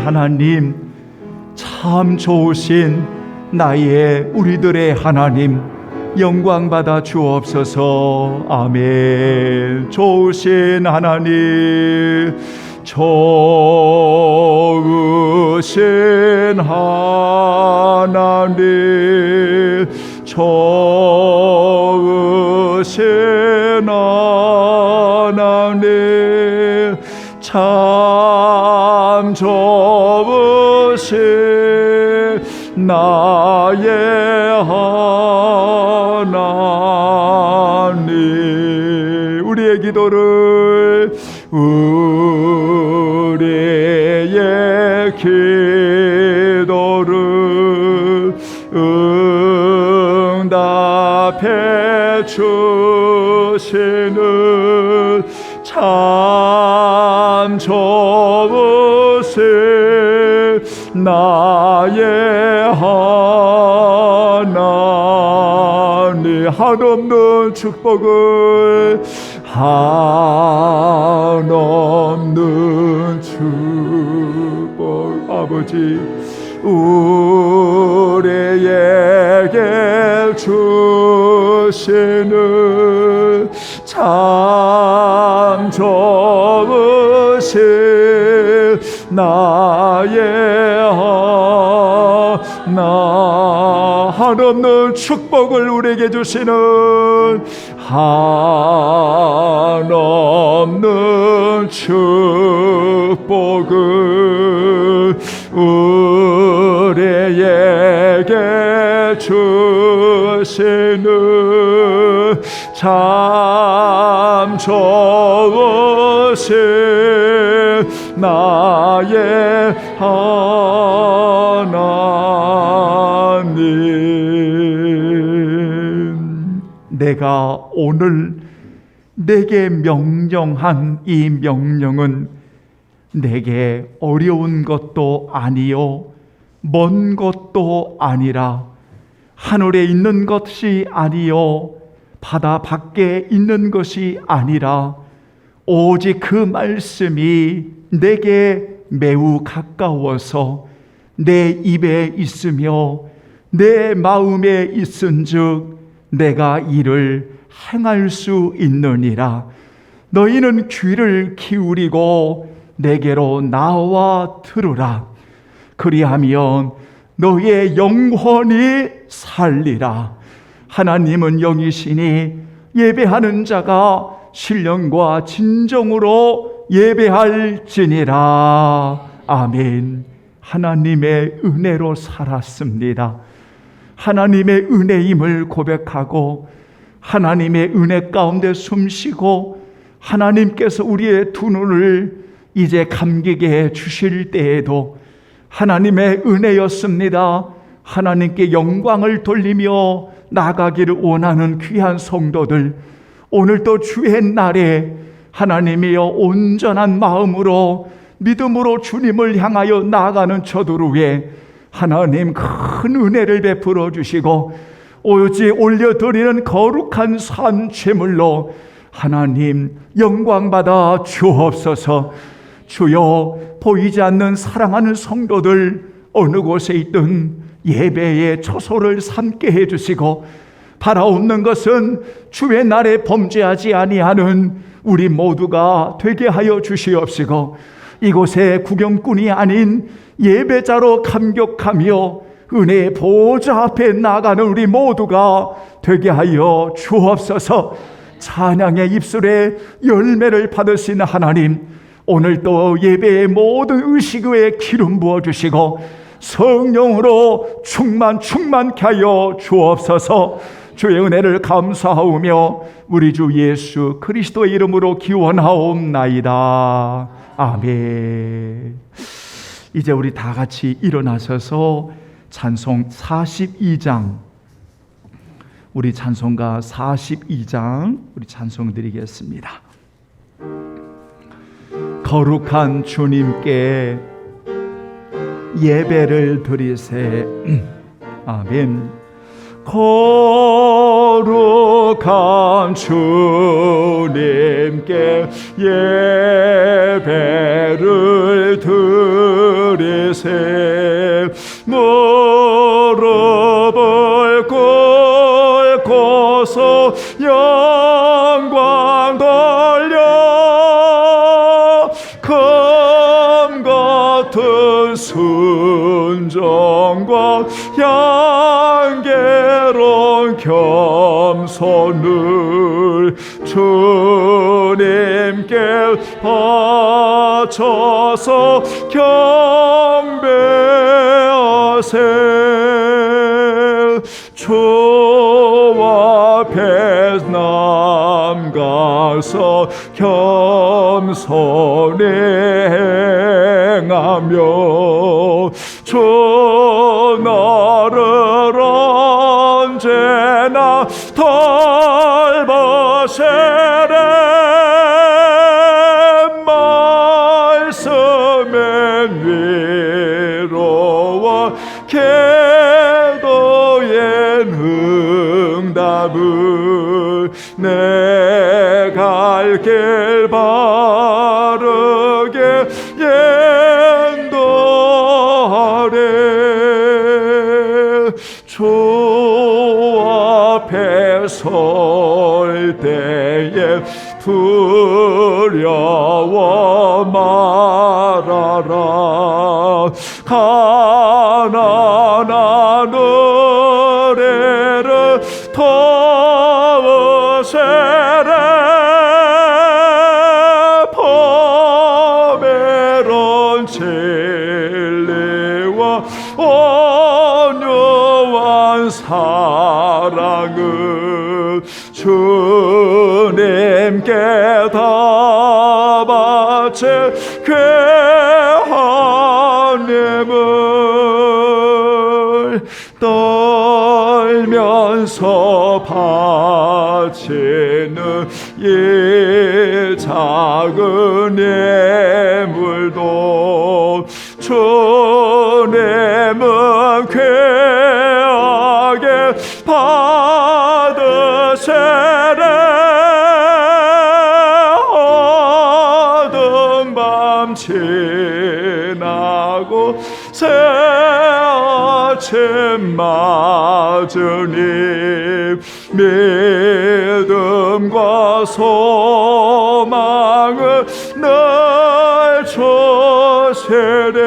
하나님, 참 좋으신 나의 우리들의 하나님, 영광 받아 주옵소서. 아멘. 좋으신 하나님, 좋으신 하나님, 좋으신 하나님, 참 좋으신 나의 하나님. 우리의 기도를, 우리의 기도를 응답해 주시는 참 좋으신 나의 하나님. 한없는 축복을, 한없는 축복, 아버지 우리에게 주시는 참 좋으신 나의 한없는 축복을 우리에게 주시는 한없는 축복을 우리에게 주시는 참 좋으신 나의 하나님. 내가 오늘 내게 명령한 이 명령은 내게 어려운 것도 아니요 먼 것도 아니라 하늘에 있는 것이 아니요 바다 밖에 있는 것이 아니라 오직 그 말씀이 내게 매우 가까워서 내 입에 있으며 내 마음에 있은즉 내가 이를 행할 수 있느니라. 너희는 귀를 기울이고 내게로 나와 들으라. 그리하면 너희의 영혼이 살리라. 하나님은 영이시니 예배하는 자가 신령과 진정으로 예배할지니라. 아멘. 하나님의 은혜로 살았습니다. 하나님의 은혜임을 고백하고 하나님의 은혜 가운데 숨쉬고 하나님께서 우리의 두 눈을 이제 감기게 해 주실 때에도 하나님의 은혜였습니다. 하나님께 영광을 돌리며 나가기를 원하는 귀한 성도들, 오늘도 주의 날에 하나님이여 온전한 마음으로 믿음으로 주님을 향하여 나아가는 저들을 위해 하나님 큰 은혜를 베풀어 주시고 오직 올려드리는 거룩한 산 제물로 하나님 영광 받아 주옵소서. 주여, 보이지 않는 사랑하는 성도들 어느 곳에 있든 예배의 초소를 삼게 해주시고 바라옵는 것은 주의 날에 범죄하지 아니하는 우리 모두가 되게 하여 주시옵시고 이곳에 구경꾼이 아닌 예배자로 감격하며 은혜의 보좌 앞에 나가는 우리 모두가 되게 하여 주옵소서. 찬양의 입술에 열매를 받으신 하나님, 오늘도 예배의 모든 의식에 기름 부어주시고 성령으로 충만케 하여 주옵소서. 주의 은혜를 감사하오며 우리 주 예수 그리스도의 이름으로 기원하옵나이다. 아멘. 이제 우리 다 같이 일어나셔서 찬송 42장, 우리 찬송가 42장 우리 찬송 드리겠습니다. 거룩한 주님께 예배를 드리세. 아멘. 거룩한 주님께 예배를 드리세. 세 무릎을 꿇고서 영광 돌려 검 같은 순종과 향기로운 겸손을 주님께 바쳐서 경배하세. 주 앞에 남가서 겸손히 행하며 주 나를 언제나 돌보시네. 말씀엔 위로와 기도엔 응답을 내 갈 길 바르게 인도하래. 주 앞에 설 때에 두려워 말아라. 가난한 의뢰를 도우시라. 포메론 진리와 온유한 사랑을 주님께 다 바치 귀한 예물 떨면서 바치는 이 작은 예물도 주님은 귀하게 받으시네. 어두운 밤 지나고 새 아침 맞으니 믿음과 소망을 늘 주시네.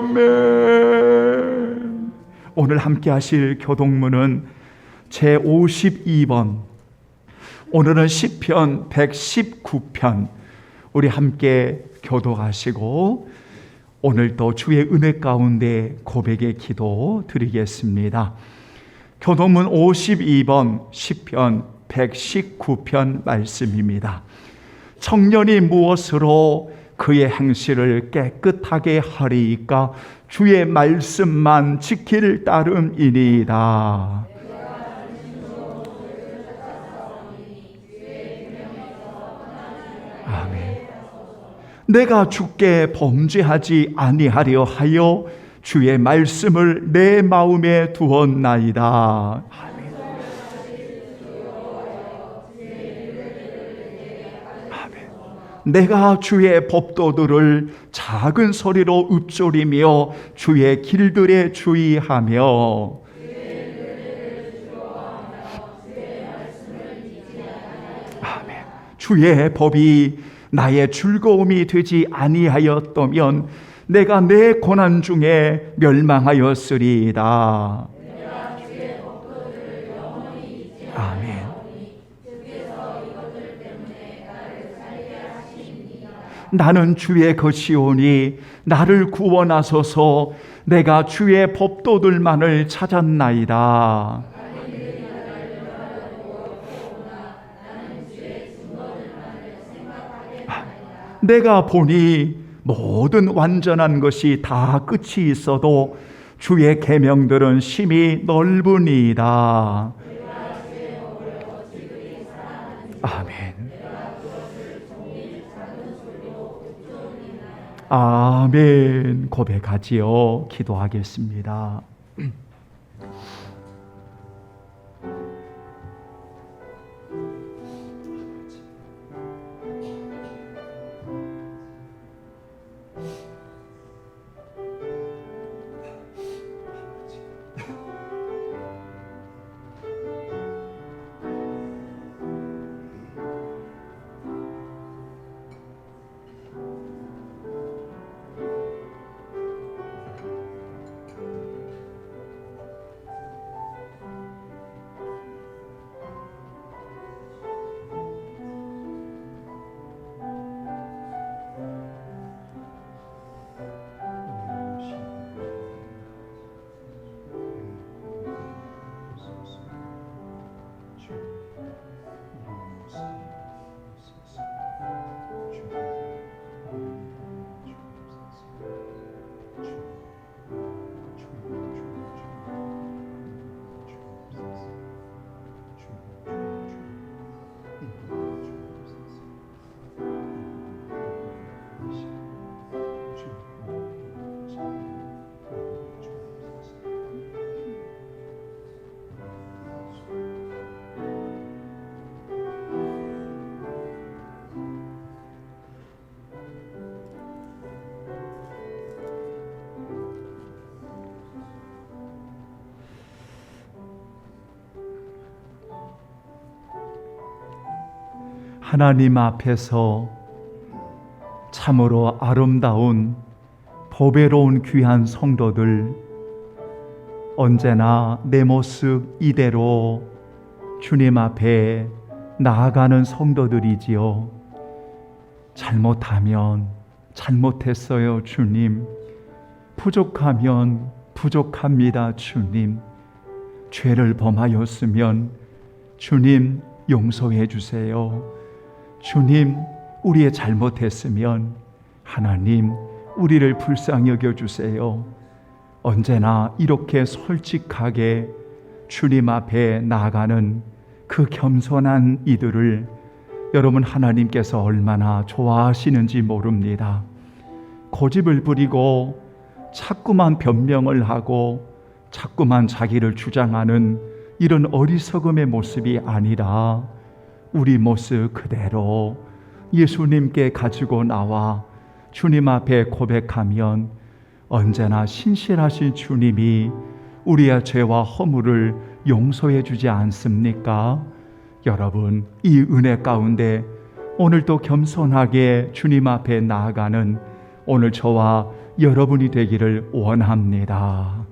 아멘. 오늘 함께 하실 교독문은 제52번, 오늘은 시편 119편 우리 함께 교독하시고 오늘도 주의 은혜 가운데 고백의 기도 드리겠습니다. 교독문 52번 시편 119편 말씀입니다. 청년이 무엇으로 그의 행실을 깨끗하게 하리이까? 주의 말씀만 지킬 따름이니이다. 아멘. 내가 주께 범죄하지 아니하려 하여 주의 말씀을 내 마음에 두었나이다. 아멘. 아멘. 내가 주의 법도들을 작은 소리로 읊조리며 주의 길들에 주의하며 주의 법이 나의 즐거움이 되지 아니하였다면 내가 내 고난 중에 멸망하였으리이다. 아멘. 나는 주의 것이오니 나를 구원하소서. 내가 주의 법도들만을 찾았나이다. 내가 보니 모든 완전한 것이 다 끝이 있어도 주의 계명들은 심히 넓으니이다. 아멘. 아멘. 고백하지요. 기도하겠습니다. 하나님 앞에서 참으로 아름다운 보배로운 귀한 성도들, 언제나 내 모습 이대로 주님 앞에 나아가는 성도들이지요. 잘못하면 잘못했어요, 주님. 부족하면 부족합니다, 주님. 죄를 범하였으면 주님 용서해 주세요. 주님, 우리의 잘못했으면 하나님 우리를 불쌍히 여겨 주세요. 언제나 이렇게 솔직하게 주님 앞에 나아가는 그 겸손한 이들을 여러분 하나님께서 얼마나 좋아하시는지 모릅니다. 고집을 부리고 자꾸만 변명을 하고 자꾸만 자기를 주장하는 이런 어리석음의 모습이 아니라 우리 모습 그대로 예수님께 가지고 나와 주님 앞에 고백하면 언제나 신실하신 주님이 우리의 죄와 허물을 용서해 주지 않습니까? 여러분, 이 은혜 가운데 오늘도 겸손하게 주님 앞에 나아가는 오늘 저와 여러분이 되기를 원합니다.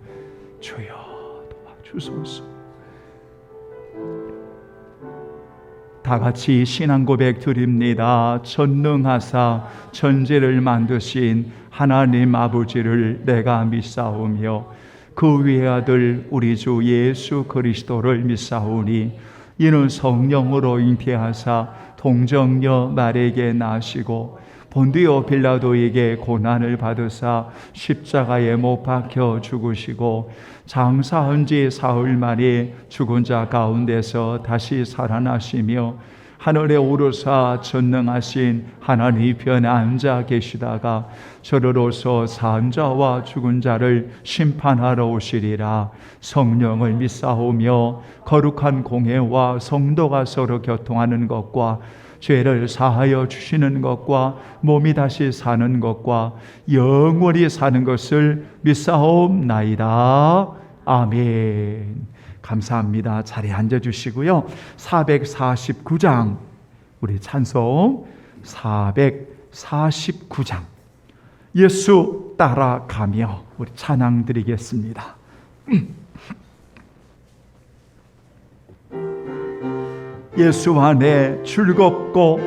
주여 도와주소서. 다 같이 신앙 고백 드립니다. 전능하사 천지를 만드신 하나님 아버지를 내가 믿사오며 그 위의 아들 우리 주 예수 그리스도를 믿사오니 이는 성령으로 잉태하사 동정녀 마리아에게 나시고 본디오 빌라도에게 고난을 받으사 십자가에 못 박혀 죽으시고 장사한 지 사흘 만에 죽은 자 가운데서 다시 살아나시며 하늘에 오르사 전능하신 하나님 편에 앉아 계시다가 저리로서 산 자와 죽은 자를 심판하러 오시리라. 성령을 믿사오며 거룩한 공회와 성도가 서로 교통하는 것과 죄를 사하여 주시는 것과 몸이 다시 사는 것과 영원히 사는 것을 믿사옵나이다. 아멘. 감사합니다. 자리에 앉아주시고요. 449장 우리 찬송 449장 예수 따라가며 우리 찬양 드리겠습니다. 예수 안에 즐겁고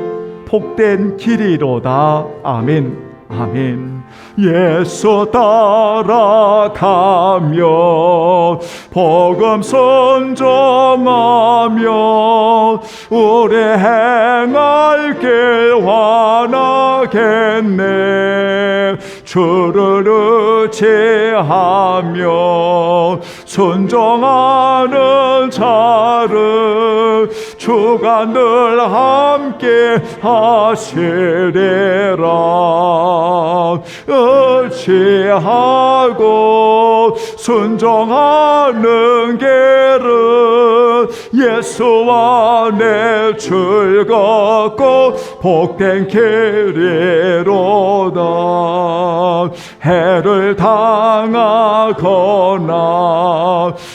복된 길이로다. 아멘. 아멘. 예수 따라가며 복음 선정하며 우리 행할 길 환하겠네. 주를 의지하며 순종하는 자를 주가 늘 함께 하시리라. 의지하고 순종하는 길은 예수 안에 즐겁고 복된 길이로다. 해를 당하거나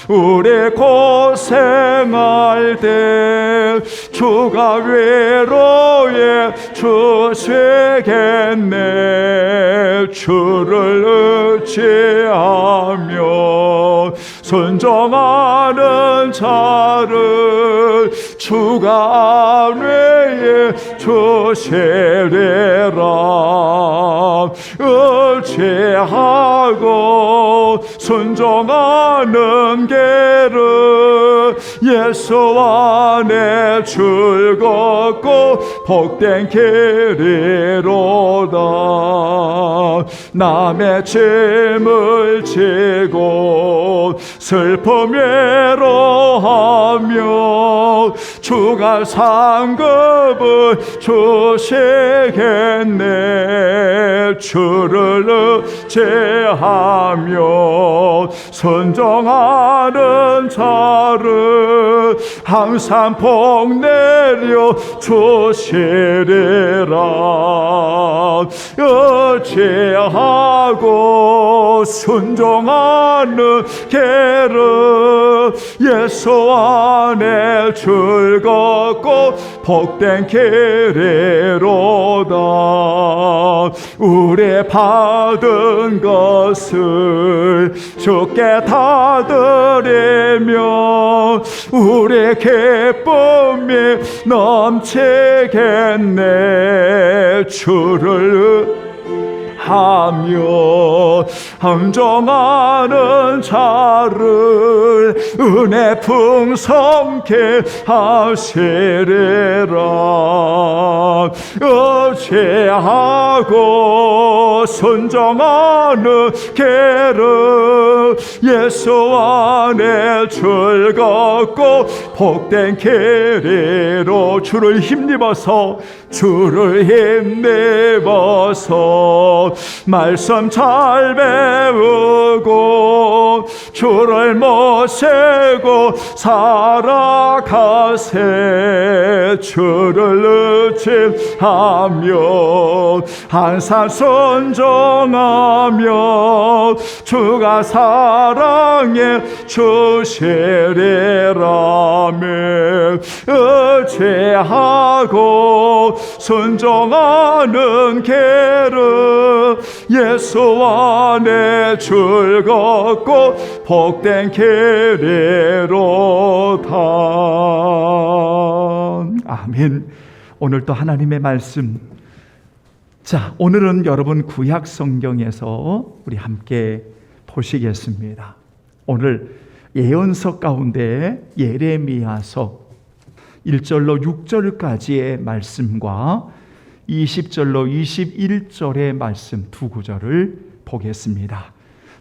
우리 고생할 때 주가 위로해 주시겠네. 주를 의지하며 순종하는 자를 주가 안위해 주시리라. 의지하고 순종하는 길은 예수 안에 즐겁고 복된 길이로다. 남의 짐을 지고 슬픔 외로하며 주가 상급을 주시겠네. 주를 의지하며 순종하는 자를 항상 복 내려 주시리라. 의지하고 순종하는 길은 예수 안에 즐겁고 복된 계례로다. 우리 받은 것을 주께 다 드리며 우리 기쁨이 넘치겠네. 주를 하며 헌정하는 자를 은혜 풍성케 하시리라. 어찌하고 순종하는 계를 예수 안에 즐겁고 복된 계리로 주를 힘입어서 말씀 잘 배우고 주를 모시고 살아가세. 주를 의지하며 항상 순종하며 주가 사랑해 주시리라며 의지하고 순종하는 계를 예수 안에 즐겁고 복된 계례로다. 아멘. 오늘도 하나님의 말씀. 자, 오늘은 여러분 구약 성경에서 우리 함께 보시겠습니다. 오늘 예언서 가운데 예레미야서 1절로 6절까지의 말씀과 20절로 21절의 말씀 두 구절을 보겠습니다.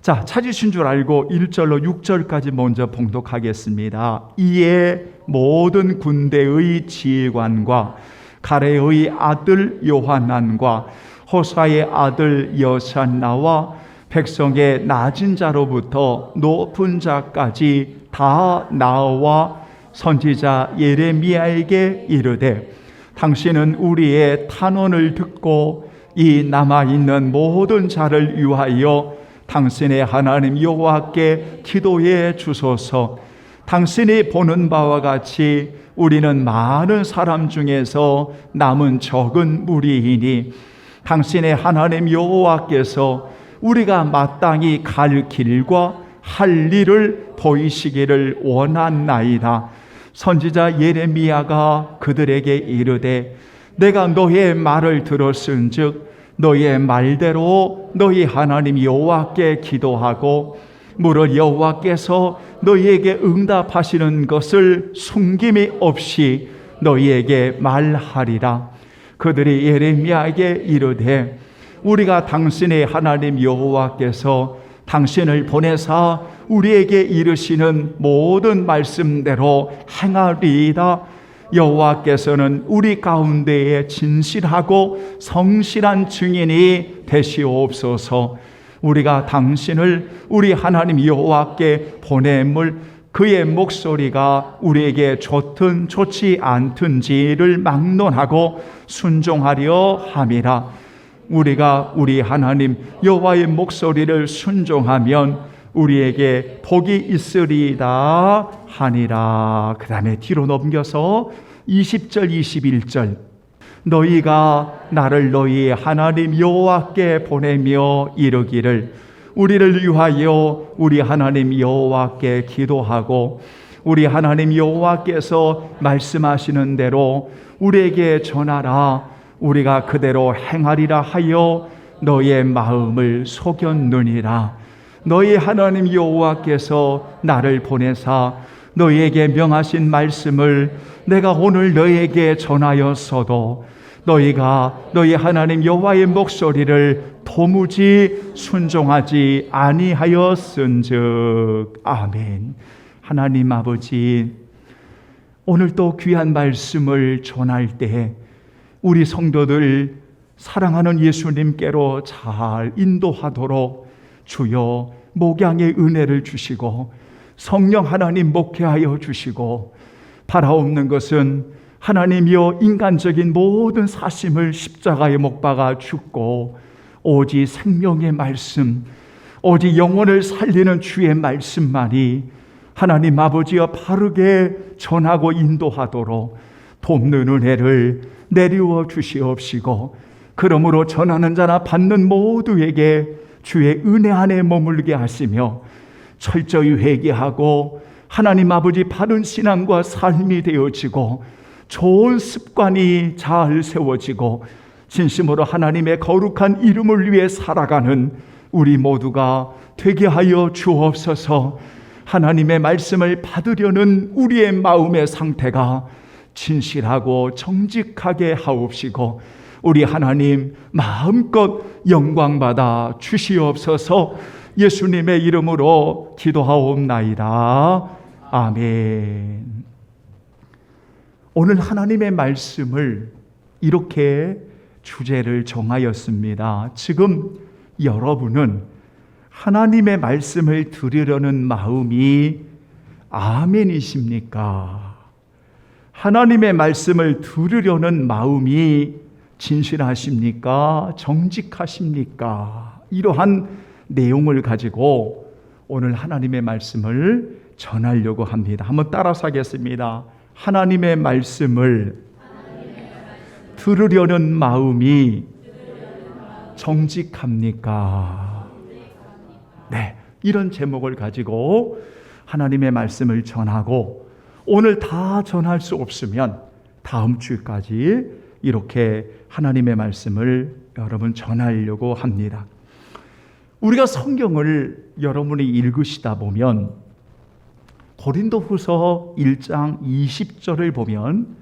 자, 찾으신 줄 알고 1절로 6절까지 먼저 봉독하겠습니다. 이에 모든 군대의 지휘관과 가레의 아들 요하난과 호사의 아들 여산나와 백성의 낮은 자로부터 높은 자까지 다 나와 선지자 예레미야에게 이르되 당신은 우리의 탄원을 듣고 이 남아있는 모든 자를 위하여 당신의 하나님 여호와께 기도해 주소서. 당신이 보는 바와 같이 우리는 많은 사람 중에서 남은 적은 무리이니 당신의 하나님 여호와께서 우리가 마땅히 갈 길과 할 일을 보이시기를 원하나이다. 선지자 예레미야가 그들에게 이르되 내가 너의 말을 들었은즉 너의 말대로 너희 하나님 여호와께 기도하고 무릇 여호와께서 너희에게 응답하시는 것을 숨김이 없이 너희에게 말하리라. 그들이 예레미야에게 이르되 우리가 당신의 하나님 여호와께서 당신을 보내사 우리에게 이르시는 모든 말씀대로 행하리이다. 여호와께서는 우리 가운데에 진실하고 성실한 증인이 되시옵소서. 우리가 당신을 우리 하나님 여호와께 보냄을 그의 목소리가 우리에게 좋든 좋지 않든지를 막론하고 순종하려 함이라. 우리가 우리 하나님 여호와의 목소리를 순종하면 우리에게 복이 있으리이다 하니라. 그 다음에 뒤로 넘겨서 20절 21절 너희가 나를 너희 하나님 여호와께 보내며 이르기를 우리를 위하여 우리 하나님 여호와께 기도하고 우리 하나님 여호와께서 말씀하시는 대로 우리에게 전하라. 우리가 그대로 행하리라 하여 너의 마음을 속였느니라. 너희 하나님 여호와께서 나를 보내사 너희에게 명하신 말씀을 내가 오늘 너희에게 전하였어도 너희가 너희 하나님 여호와의 목소리를 도무지 순종하지 아니하였은즉. 아멘. 하나님 아버지, 오늘 또 귀한 말씀을 전할 때 우리 성도들 사랑하는 예수님께로 잘 인도하도록 주여 목양의 은혜를 주시고 성령 하나님 목회하여 주시고 바라옵는 것은 하나님이여 인간적인 모든 사심을 십자가에 못 박아 죽고 오직 생명의 말씀, 오직 영혼을 살리는 주의 말씀만이 하나님 아버지여 바르게 전하고 인도하도록 돕는 은혜를 내리워 주시옵시고, 그러므로 전하는 자나 받는 모두에게 주의 은혜 안에 머물게 하시며 철저히 회개하고 하나님 아버지 바른 신앙과 삶이 되어지고 좋은 습관이 잘 세워지고 진심으로 하나님의 거룩한 이름을 위해 살아가는 우리 모두가 되게 하여 주옵소서. 하나님의 말씀을 받으려는 우리의 마음의 상태가 진실하고 정직하게 하옵시고 우리 하나님 마음껏 영광받아 주시옵소서. 예수님의 이름으로 기도하옵나이다. 아멘. 오늘 하나님의 말씀을 이렇게 주제를 정하였습니다. 지금 여러분은 하나님의 말씀을 들으려는 마음이 아멘이십니까? 하나님의 말씀을 들으려는 마음이 진실하십니까? 정직하십니까? 이러한 내용을 가지고 오늘 하나님의 말씀을 전하려고 합니다. 한번 따라서 하겠습니다. 하나님의 말씀을 들으려는 마음이 정직합니까? 네, 이런 제목을 가지고 하나님의 말씀을 전하고, 오늘 다 전할 수 없으면 다음 주까지 이렇게 하나님의 말씀을 여러분 전하려고 합니다. 우리가 성경을 여러분이 읽으시다 보면 고린도후서 1장 20절을 보면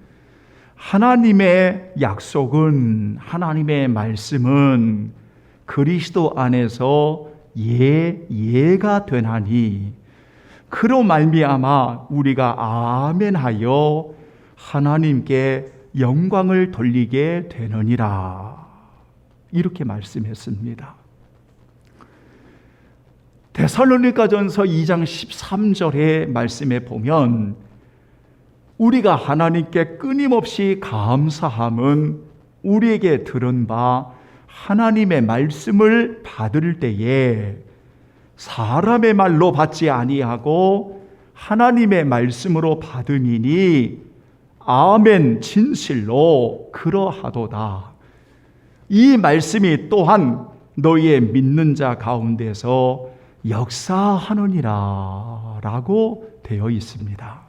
하나님의 약속은, 하나님의 말씀은 그리스도 안에서 예가 되나니 그로 말미암아 우리가 아멘하여 하나님께 영광을 돌리게 되느니라, 이렇게 말씀했습니다. 데살로니가전서 2장 13절의 말씀에 보면 우리가 하나님께 끊임없이 감사함은 우리에게 들은 바 하나님의 말씀을 받을 때에 사람의 말로 받지 아니하고 하나님의 말씀으로 받음이니 아멘 진실로 그러하도다. 이 말씀이 또한 너희의 믿는 자 가운데서 역사하느니라 라고 되어 있습니다.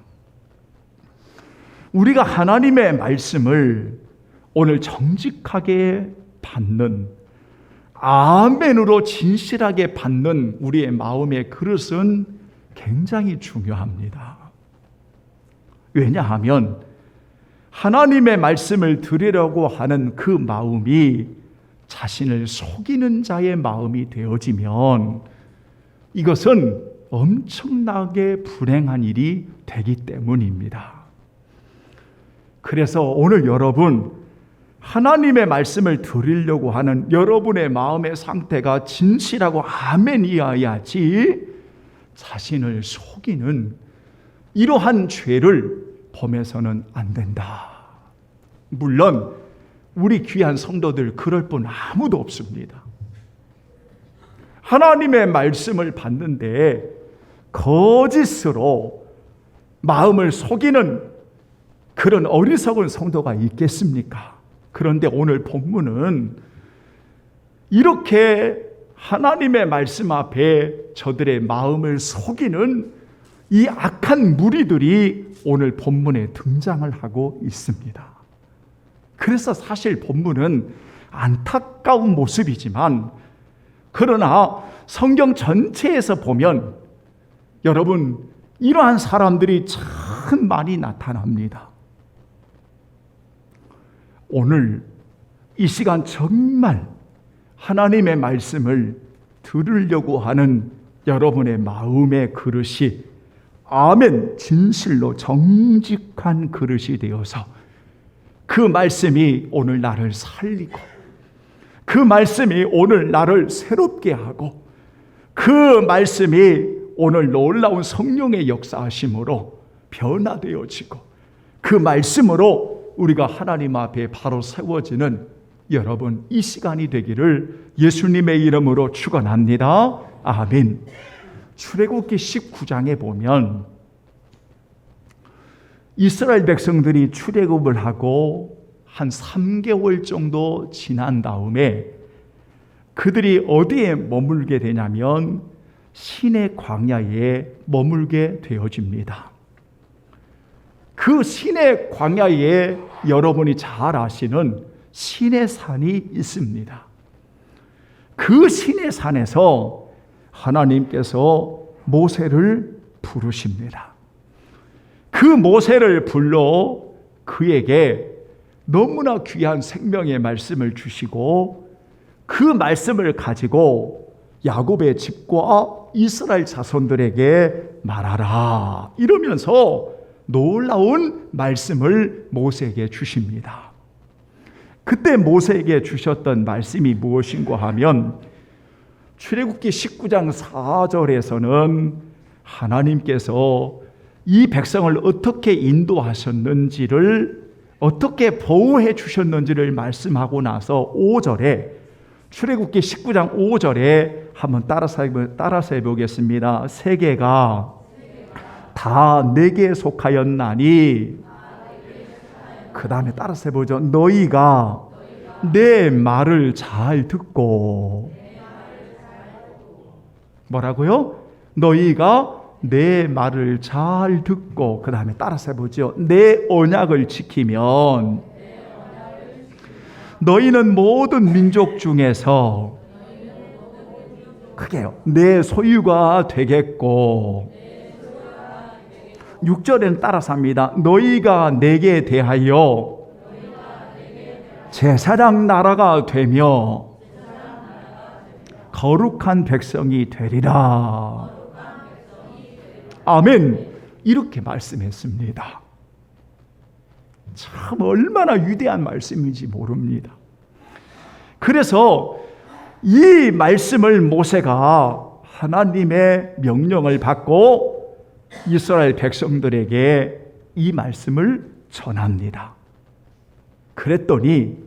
우리가 하나님의 말씀을 오늘 정직하게 받는, 아멘으로 진실하게 받는 우리의 마음의 그릇은 굉장히 중요합니다. 왜냐하면 하나님의 말씀을 들으려고 하는 그 마음이 자신을 속이는 자의 마음이 되어지면 이것은 엄청나게 불행한 일이 되기 때문입니다. 그래서 오늘 여러분, 하나님의 말씀을 들으려고 하는 여러분의 마음의 상태가 진실하고 아멘이어야지 자신을 속이는 이러한 죄를 범해서는 안 된다. 물론 우리 귀한 성도들 그럴 분 아무도 없습니다. 하나님의 말씀을 받는데 거짓으로 마음을 속이는 그런 어리석은 성도가 있겠습니까? 그런데 오늘 본문은 이렇게 하나님의 말씀 앞에 저들의 마음을 속이는 이 악한 무리들이 오늘 본문에 등장을 하고 있습니다. 그래서 사실 본문은 안타까운 모습이지만, 그러나 성경 전체에서 보면 여러분 이러한 사람들이 참 많이 나타납니다. 오늘 이 시간 정말 하나님의 말씀을 들으려고 하는 여러분의 마음의 그릇이 아멘 진실로 정직한 그릇이 되어서 그 말씀이 오늘 나를 살리고, 그 말씀이 오늘 나를 새롭게 하고, 그 말씀이 오늘 놀라운 성령의 역사하심으로 변화되어지고, 그 말씀으로 우리가 하나님 앞에 바로 세워지는 여러분 이 시간이 되기를 예수님의 이름으로 축원합니다. 아멘. 출애굽기 19장에 보면 이스라엘 백성들이 출애굽을 하고 한 3개월 정도 지난 다음에 그들이 어디에 머물게 되냐면 시내 광야에 머물게 되어집니다. 그 시내 광야에 여러분이 잘 아시는 시내산이 있습니다. 그 시내산에서 하나님께서 모세를 부르십니다. 그 모세를 불러 그에게 너무나 귀한 생명의 말씀을 주시고 그 말씀을 가지고 야곱의 집과 이스라엘 자손들에게 말하라 이러면서 놀라운 말씀을 모세에게 주십니다. 그때 모세에게 주셨던 말씀이 무엇인가 하면 출애굽기 19장 4절에서는 하나님께서 이 백성을 어떻게 인도하셨는지를 어떻게 보호해 주셨는지를 말씀하고 나서 5절에 출애굽기 19장 5절에 한번 따라서 해보겠습니다. 세계가 다 내게 속하였나니 그 다음에 따라서 해보죠. 너희가 내 말을 잘 듣고 뭐라고요? 너희가 내 말을 잘 듣고 그 다음에 따라서 해보죠. 내 언약을 지키면 너희는 모든 민족 중에서 크게요. 내 소유가 되겠고 6절에는 따라서 합니다. 너희가 내게 대하여 제사장 나라가 되며 거룩한 백성이 되리라. 아멘. 이렇게 말씀했습니다. 참 얼마나 위대한 말씀인지 모릅니다. 그래서 이 말씀을 모세가 하나님의 명령을 받고 이스라엘 백성들에게 이 말씀을 전합니다. 그랬더니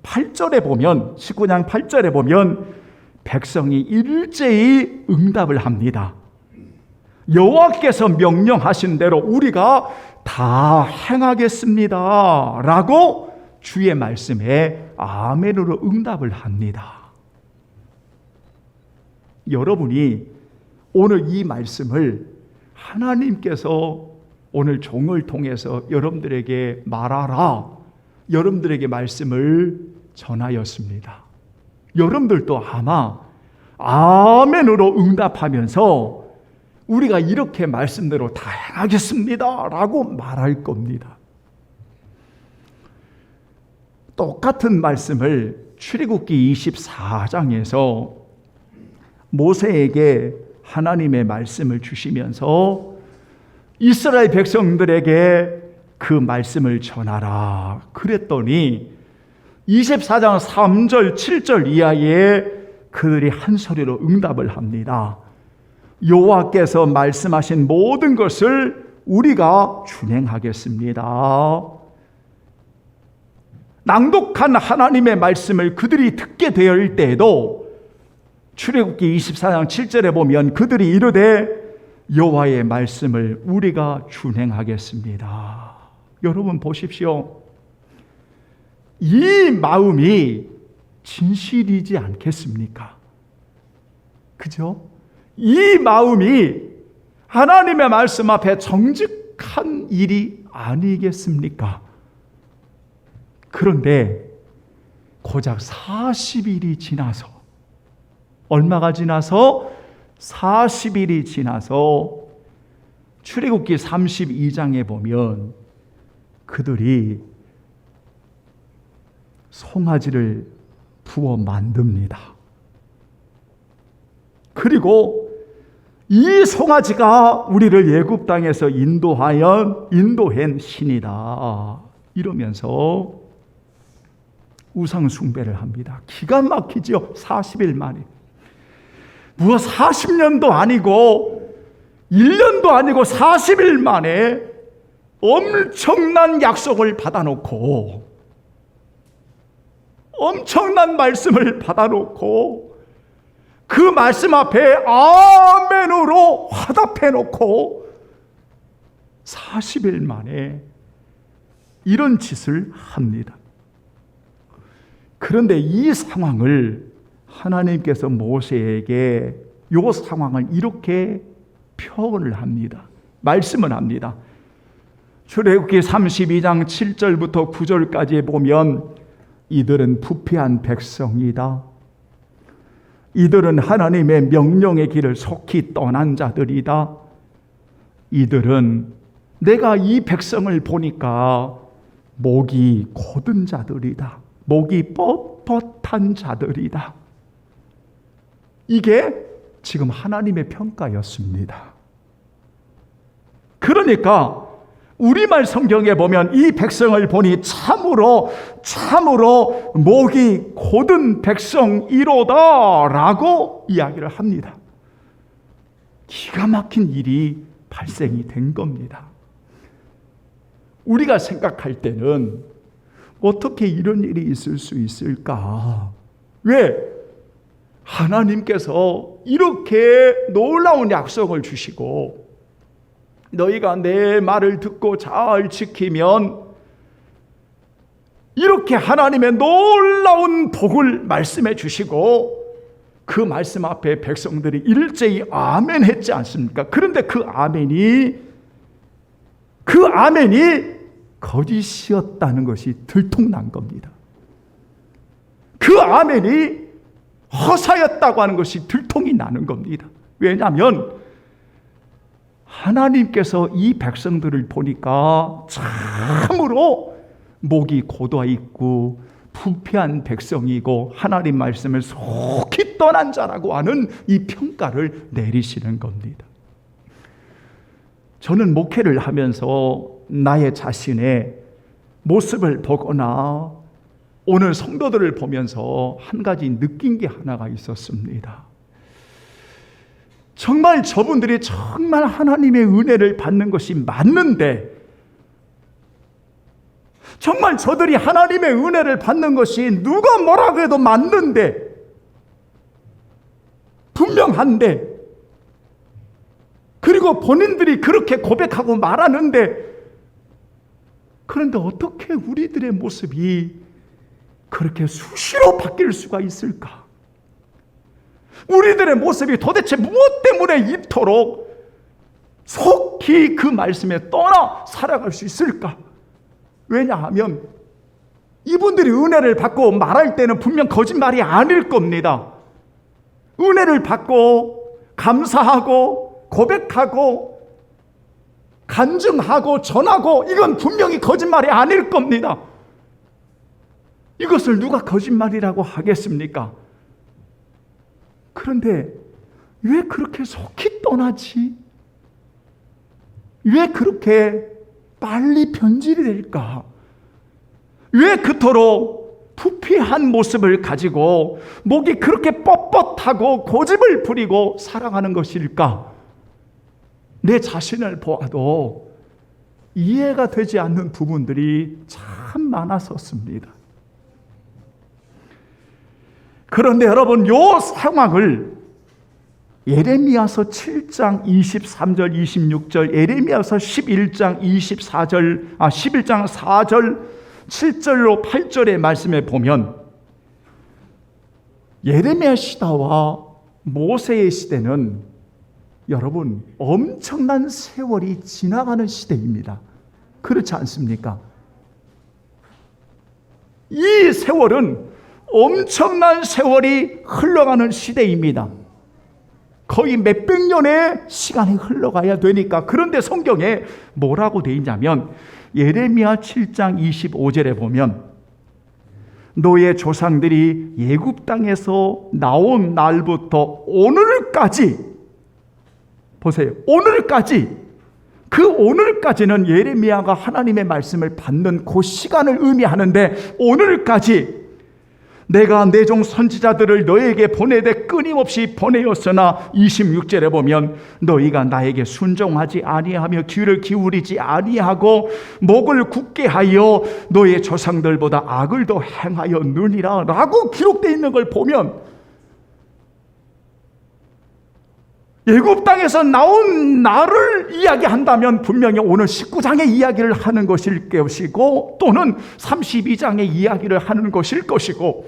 8절에 보면 19장 8절에 보면 백성이 일제히 응답을 합니다. 여호와께서 명령하신 대로 우리가 다 행하겠습니다 라고 주의 말씀에 아멘으로 응답을 합니다. 여러분이 오늘 이 말씀을 하나님께서 오늘 종을 통해서 여러분들에게 말하라, 여러분들에게 말씀을 전하였습니다. 여러분들도 아마 아멘으로 응답하면서 우리가 이렇게 말씀대로 다 행하겠습니다 라고 말할 겁니다. 똑같은 말씀을 출애굽기 24장에서 모세에게 하나님의 말씀을 주시면서 이스라엘 백성들에게 그 말씀을 전하라 그랬더니 24장 3절 7절 이하에 그들이 한 소리로 응답을 합니다. 여호와께서 말씀하신 모든 것을 우리가 준행하겠습니다. 낭독한 하나님의 말씀을 그들이 듣게 될 때에도 출애굽기 24장 7절에 보면 그들이 이르되 여호와의 말씀을 우리가 준행하겠습니다. 여러분 보십시오. 이 마음이 진실이지 않겠습니까? 그죠? 이 마음이 하나님의 말씀 앞에 정직한 일이 아니겠습니까? 그런데 고작 40일이 지나서 얼마가 지나서 40일이 지나서 출애굽기 32장에 보면 그들이 송아지를 부어 만듭니다. 그리고 이 송아지가 우리를 애굽 땅에서 인도한 신이다 이러면서 우상 숭배를 합니다. 기가 막히죠. 40일 만에. 무엇 40년도 아니고 1년도 아니고 40일 만에 엄청난 약속을 받아놓고 엄청난 말씀을 받아놓고 그 말씀 앞에 아멘으로 화답해놓고 40일 만에 이런 짓을 합니다. 그런데 이 상황을 하나님께서 모세에게 이 상황을 이렇게 표현을 합니다. 말씀을 합니다. 출애굽기 32장 7절부터 9절까지 보면 이들은 부패한 백성이다. 이들은 하나님의 명령의 길을 속히 떠난 자들이다. 이들은 내가 이 백성을 보니까 목이 곧은 자들이다. 목이 뻣뻣한 자들이다. 이게 지금 하나님의 평가였습니다. 그러니까 우리말 성경에 보면 이 백성을 보니 참으로 목이 곧은 백성이로다 라고 이야기를 합니다. 기가 막힌 일이 발생이 된 겁니다. 우리가 생각할 때는 어떻게 이런 일이 있을 수 있을까? 왜? 하나님께서 이렇게 놀라운 약속을 주시고 너희가 내 말을 듣고 잘 지키면 이렇게 하나님의 놀라운 복을 말씀해 주시고 그 말씀 앞에 백성들이 일제히 아멘 했지 않습니까? 그런데 그 아멘이 거짓이었다는 것이 들통난 겁니다. 그 아멘이 허사였다고 하는 것이 들통이 나는 겁니다. 왜냐하면 하나님께서 이 백성들을 보니까 참으로 목이 곧아 있고 부패한 백성이고 하나님 말씀을 속히 떠난 자라고 하는 이 평가를 내리시는 겁니다. 저는 목회를 하면서 나의 자신의 모습을 보거나 오늘 성도들을 보면서 한 가지 느낀 게 하나가 있었습니다. 정말 저분들이 정말 하나님의 은혜를 받는 것이 맞는데, 정말 저들이 하나님의 은혜를 받는 것이 누가 뭐라고 해도 맞는데, 분명한데, 그리고 본인들이 그렇게 고백하고 말하는데, 그런데 어떻게 우리들의 모습이 그렇게 수시로 바뀔 수가 있을까? 우리들의 모습이 도대체 무엇 때문에 이토록 속히 그 말씀에 떠나 살아갈 수 있을까? 왜냐하면 이분들이 은혜를 받고 말할 때는 분명 거짓말이 아닐 겁니다. 은혜를 받고 감사하고 고백하고 간증하고 전하고 이건 분명히 거짓말이 아닐 겁니다. 이것을 누가 거짓말이라고 하겠습니까? 그런데 왜 그렇게 속히 떠나지? 왜 그렇게 빨리 변질이 될까? 왜 그토록 부패한 모습을 가지고 목이 그렇게 뻣뻣하고 고집을 부리고 살아가는 것일까? 내 자신을 보아도 이해가 되지 않는 부분들이 참 많았었습니다. 그런데 여러분, 요 상황을 예레미야서 7장 23절 26절, 예레미야서 11장 4절 7절로 8절의 말씀에 보면 예레미야 시대와 모세의 시대는 여러분 엄청난 세월이 지나가는 시대입니다. 그렇지 않습니까? 이 세월은 엄청난 세월이 흘러가는 시대입니다. 거의 몇백 년의 시간이 흘러가야 되니까. 그런데 성경에 뭐라고 되어 있냐면 예레미야 7장 25절에 보면 너의 조상들이 애굽 땅에서 나온 날부터 오늘까지, 보세요, 오늘까지, 그 오늘까지는 예레미야가 하나님의 말씀을 받는 그 시간을 의미하는데, 오늘까지 내가 내 종 선지자들을 너에게 보내되 끊임없이 보내었으나 26절에 보면 너희가 나에게 순종하지 아니하며 귀를 기울이지 아니하고 목을 굳게 하여 너의 조상들보다 악을 더 행하였느니라 라고 기록되어 있는 걸 보면 애굽 땅에서 나온 나를 이야기한다면 분명히 오늘 19장의 이야기를 하는 것일 것이고, 또는 32장의 이야기를 하는 것일 것이고,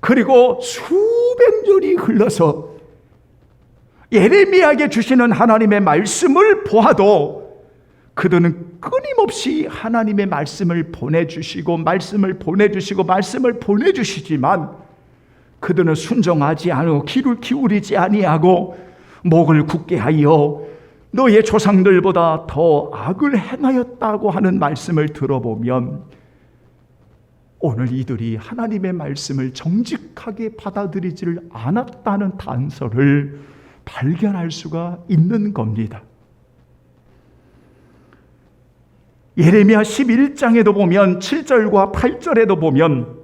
그리고 수백 년이 흘러서 예레미야에게 주시는 하나님의 말씀을 보아도 그들은 끊임없이 하나님의 말씀을 보내주시고 말씀을 보내주시지만 그들은 순종하지 않고 귀를 기울이지 아니하고 목을 굳게 하여 너의 조상들보다 더 악을 행하였다고 하는 말씀을 들어보면 오늘 이들이 하나님의 말씀을 정직하게 받아들이지를 않았다는 단서를 발견할 수가 있는 겁니다. 예레미야 11장에도 보면 7절과 8절에도 보면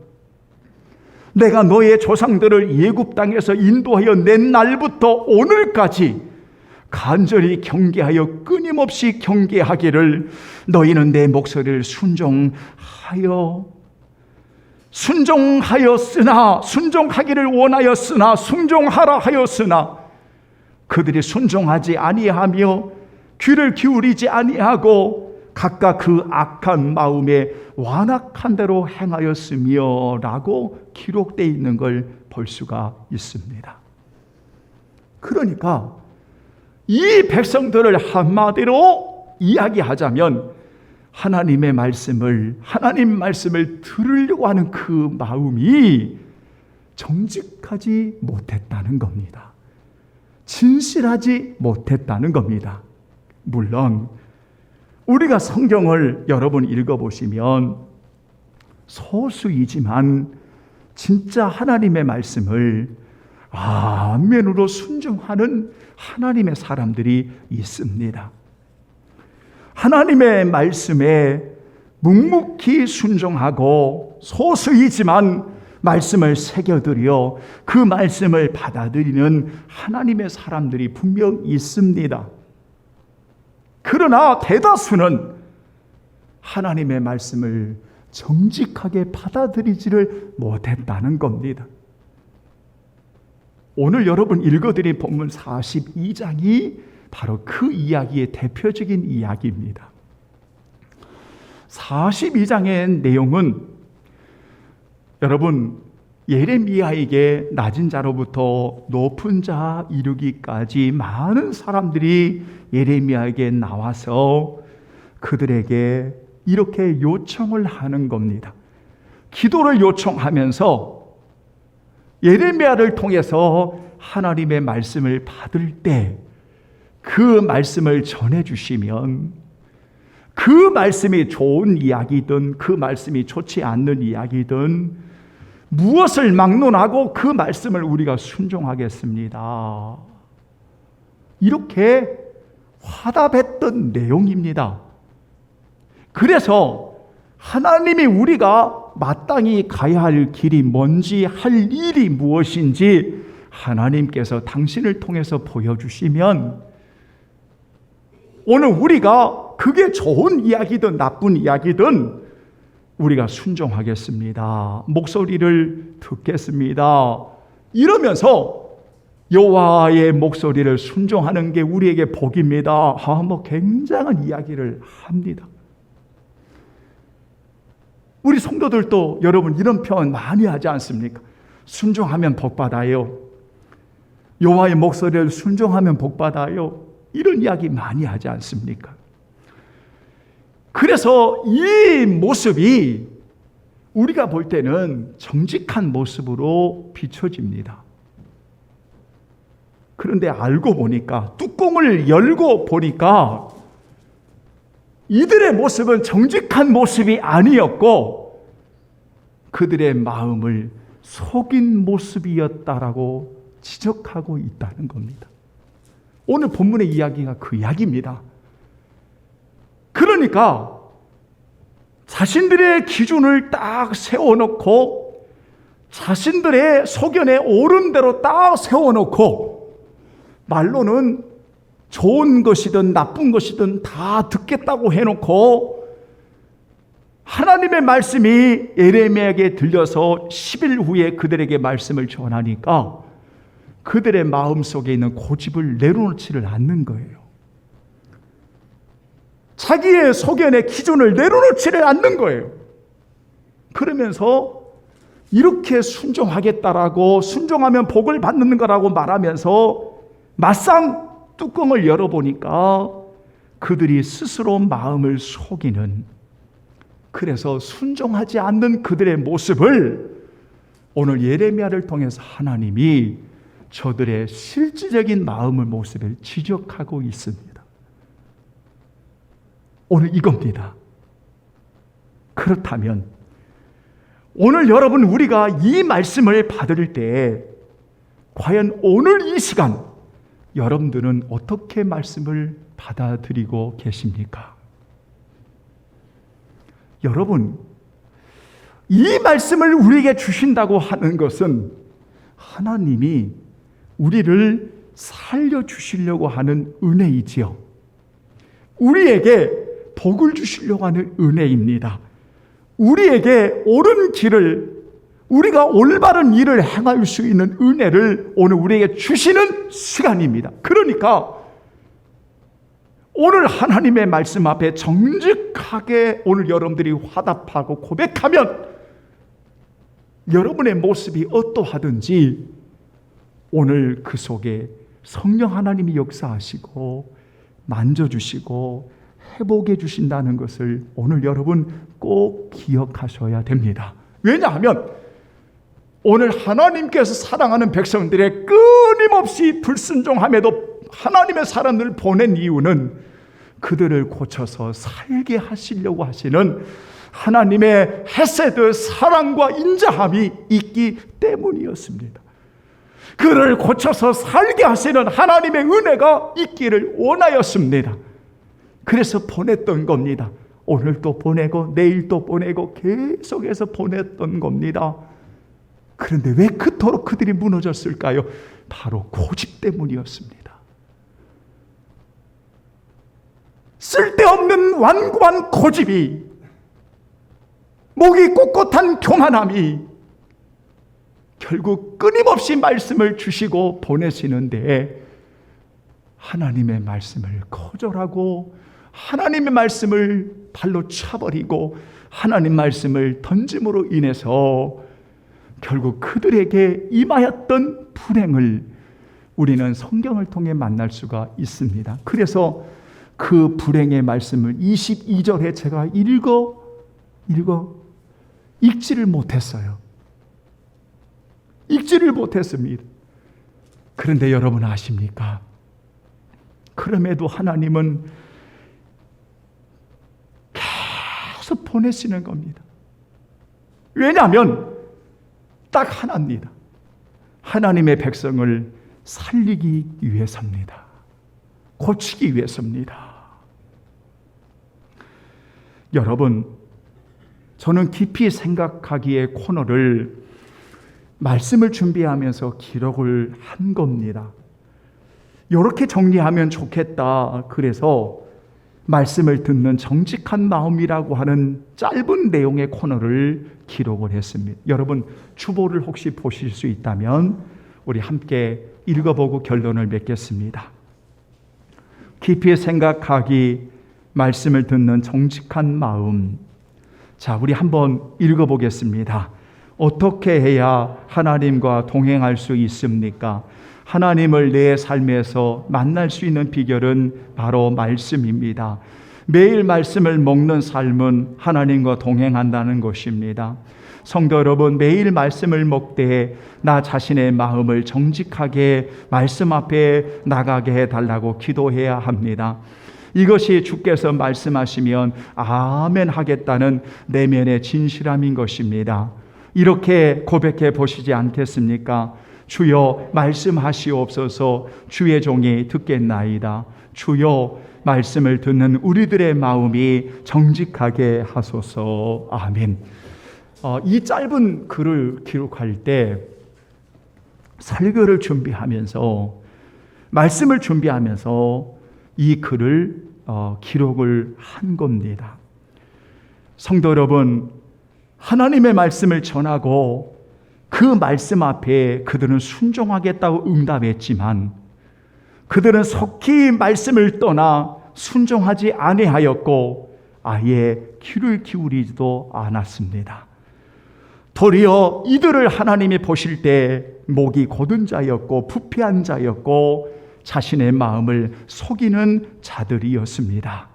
내가 너의 조상들을 애굽 땅에서 인도하여 낸 날부터 오늘까지 간절히 경계하여 끊임없이 경계하기를 너희는 내 목소리를 순종하기를 원하였으나 순종하라 하였으나 그들이 순종하지 아니하며 귀를 기울이지 아니하고 각각 그 악한 마음에 완악한 대로 행하였으며 라고 기록되어 있는 걸 볼 수가 있습니다. 그러니까 이 백성들을 한마디로 이야기하자면 하나님 말씀을 들으려고 하는 그 마음이 정직하지 못했다는 겁니다. 진실하지 못했다는 겁니다. 물론 우리가 성경을 여러분 읽어보시면 소수이지만 진짜 하나님의 말씀을 안면으로 순종하는 하나님의 사람들이 있습니다. 하나님의 말씀에 묵묵히 순종하고 소수이지만 말씀을 새겨들여 그 말씀을 받아들이는 하나님의 사람들이 분명 있습니다. 그러나 대다수는 하나님의 말씀을 정직하게 받아들이지를 못했다는 겁니다. 오늘 여러분 읽어드린 본문 42장이 바로 그 이야기의 대표적인 이야기입니다. 42장의 내용은 여러분 예레미야에게 낮은 자로부터 높은 자 이르기까지 많은 사람들이 예레미야에게 나와서 그들에게 이렇게 요청을 하는 겁니다. 기도를 요청하면서 예레미야를 통해서 하나님의 말씀을 받을 때 그 말씀을 전해주시면 그 말씀이 좋은 이야기든 그 말씀이 좋지 않는 이야기든 무엇을 막론하고 그 말씀을 우리가 순종하겠습니다. 이렇게 화답했던 내용입니다. 그래서 하나님이 우리가 마땅히 가야 할 길이 뭔지, 할 일이 무엇인지 하나님께서 당신을 통해서 보여주시면 오늘 우리가 그게 좋은 이야기든 나쁜 이야기든 우리가 순종하겠습니다. 목소리를 듣겠습니다. 이러면서 여호와의 목소리를 순종하는 게 우리에게 복입니다. 굉장한 이야기를 합니다. 우리 성도들도 여러분 이런 표현 많이 하지 않습니까? 순종하면 복받아요. 여호와의 목소리를 순종하면 복받아요. 이런 이야기 많이 하지 않습니까? 그래서 이 모습이 우리가 볼 때는 정직한 모습으로 비춰집니다. 그런데 알고 보니까, 뚜껑을 열고 보니까 이들의 모습은 정직한 모습이 아니었고 그들의 마음을 속인 모습이었다라고 지적하고 있다는 겁니다. 오늘 본문의 이야기가 그 이야기입니다. 그러니까 자신들의 기준을 딱 세워놓고 자신들의 소견에 옳은 대로 딱 세워놓고 말로는 좋은 것이든 나쁜 것이든 다 듣겠다고 해놓고 하나님의 말씀이 예레미야에게 들려서 10일 후에 그들에게 말씀을 전하니까 그들의 마음속에 있는 고집을 내려놓지를 않는 거예요. 자기의 소견의 기준을 내려놓지를 않는 거예요. 그러면서 이렇게 순종하겠다라고, 순종하면 복을 받는 거라고 말하면서 막상 뚜껑을 열어보니까 그들이 스스로 마음을 속이는, 그래서 순종하지 않는 그들의 모습을 오늘 예레미야를 통해서 하나님이 저들의 실질적인 마음의 모습을 지적하고 있습니다. 오늘 이겁니다. 그렇다면 오늘 여러분, 우리가 이 말씀을 받을 때 과연 오늘 이 시간 여러분들은 어떻게 말씀을 받아들이고 계십니까? 여러분, 이 말씀을 우리에게 주신다고 하는 것은 하나님이 우리를 살려주시려고 하는 은혜이지요. 우리에게 복을 주시려고 하는 은혜입니다. 우리에게 옳은 길을, 우리가 올바른 일을 행할 수 있는 은혜를 오늘 우리에게 주시는 시간입니다. 그러니까 오늘 하나님의 말씀 앞에 정직하게 오늘 여러분들이 화답하고 고백하면 여러분의 모습이 어떠하든지 오늘 그 속에 성령 하나님이 역사하시고 만져주시고 회복해 주신다는 것을 오늘 여러분 꼭 기억하셔야 됩니다. 왜냐하면 오늘 하나님께서 사랑하는 백성들의 끊임없이 불순종함에도 하나님의 사람들을 보낸 이유는 그들을 고쳐서 살게 하시려고 하시는 하나님의 헤세드, 사랑과 인자함이 있기 때문이었습니다. 그를 고쳐서 살게 하시는 하나님의 은혜가 있기를 원하였습니다. 그래서 보냈던 겁니다. 오늘 또 보내고 내일 또 보내고 계속해서 보냈던 겁니다. 그런데 왜 그토록 그들이 무너졌을까요? 바로 고집 때문이었습니다. 쓸데없는 완고한 고집이, 목이 꼿꼿한 교만함이 결국 끊임없이 말씀을 주시고 보내시는데 하나님의 말씀을 거절하고 하나님의 말씀을 발로 차버리고 하나님 말씀을 던짐으로 인해서 결국 그들에게 임하였던 불행을 우리는 성경을 통해 만날 수가 있습니다. 그래서 그 불행의 말씀을 22절에 제가 읽지를 못했어요. 읽지를 못했습니다. 그런데 여러분 아십니까? 그럼에도 하나님은 계속 보내시는 겁니다. 왜냐하면 딱 하나입니다. 하나님의 백성을 살리기 위해서입니다. 고치기 위해서입니다. 여러분, 저는 깊이 생각하기의 코너를 말씀을 준비하면서 기록을 한 겁니다. 이렇게 정리하면 좋겠다. 그래서 말씀을 듣는 정직한 마음이라고 하는 짧은 내용의 코너를 기록을 했습니다. 여러분, 주보를 혹시 보실 수 있다면 우리 함께 읽어보고 결론을 맺겠습니다. 깊이 생각하기, 말씀을 듣는 정직한 마음. 자, 우리 한번 읽어보겠습니다. 어떻게 해야 하나님과 동행할 수 있습니까? 하나님을 내 삶에서 만날 수 있는 비결은 바로 말씀입니다. 매일 말씀을 먹는 삶은 하나님과 동행한다는 것입니다. 성도 여러분, 매일 말씀을 먹되 나 자신의 마음을 정직하게 말씀 앞에 나가게 해달라고 기도해야 합니다. 이것이 주께서 말씀하시면 아멘 하겠다는 내면의 진실함인 것입니다. 이렇게 고백해 보시지 않겠습니까? 주여 말씀하시옵소서. 주의 종이 듣겠나이다. 주여 말씀을 듣는 우리들의 마음이 정직하게 하소서. 아멘. 이 짧은 글을 기록할 때 설교를 준비하면서, 말씀을 준비하면서 이 글을 기록을 한 겁니다. 성도 여러분, 하나님의 말씀을 전하고 그 말씀 앞에 그들은 순종하겠다고 응답했지만 그들은 속히 말씀을 떠나 순종하지 아니하였고 아예 귀를 기울이지도 않았습니다. 도리어 이들을 하나님이 보실 때 목이 곧은 자였고 부패한 자였고 자신의 마음을 속이는 자들이었습니다.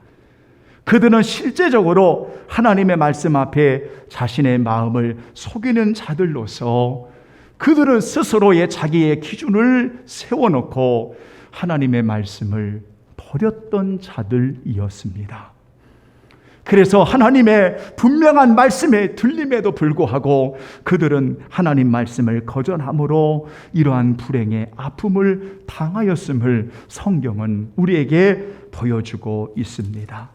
그들은 실제적으로 하나님의 말씀 앞에 자신의 마음을 속이는 자들로서 그들은 스스로의 자기의 기준을 세워놓고 하나님의 말씀을 버렸던 자들이었습니다. 그래서 하나님의 분명한 말씀에 들림에도 불구하고 그들은 하나님 말씀을 거절함으로 이러한 불행의 아픔을 당하였음을 성경은 우리에게 보여주고 있습니다.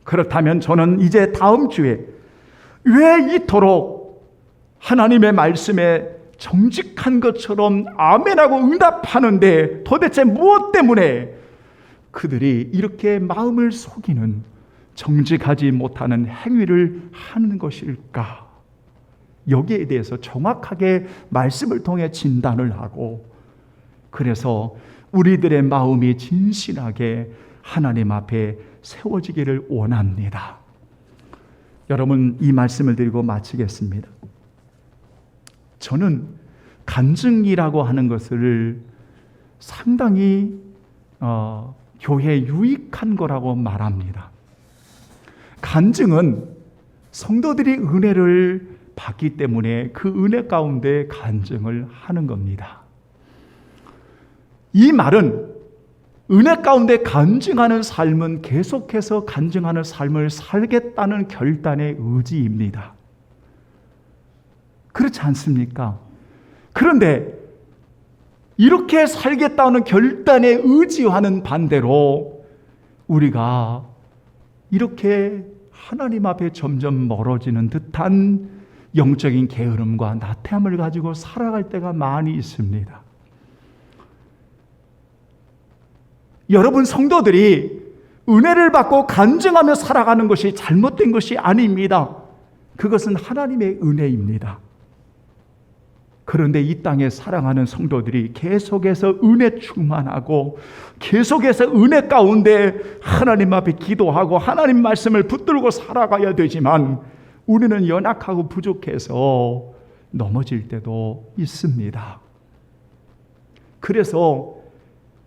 그렇다면 저는 이제 다음 주에 왜 이토록 하나님의 말씀에 정직한 것처럼 아멘하고 응답하는데 도대체 무엇 때문에 그들이 이렇게 마음을 속이는 정직하지 못하는 행위를 하는 것일까? 여기에 대해서 정확하게 말씀을 통해 진단을 하고 그래서 우리들의 마음이 진실하게 하나님 앞에 세워지기를 원합니다. 여러분, 이 말씀을 드리고 마치겠습니다. 저는 간증이라고 하는 것을 상당히 교회에 유익한 거라고 말합니다. 간증은 성도들이 은혜를 받기 때문에 그 은혜 가운데 간증을 하는 겁니다. 이 말은 은혜 가운데 간증하는 삶은 계속해서 간증하는 삶을 살겠다는 결단의 의지입니다. 그렇지 않습니까? 그런데 이렇게 살겠다는 결단의 의지와는 반대로 우리가 이렇게 하나님 앞에 점점 멀어지는 듯한 영적인 게으름과 나태함을 가지고 살아갈 때가 많이 있습니다. 여러분 성도들이 은혜를 받고 간증하며 살아가는 것이 잘못된 것이 아닙니다. 그것은 하나님의 은혜입니다. 그런데 이 땅에 사랑하는 성도들이 계속해서 은혜 충만하고 계속해서 은혜 가운데 하나님 앞에 기도하고 하나님 말씀을 붙들고 살아가야 되지만 우리는 연약하고 부족해서 넘어질 때도 있습니다. 그래서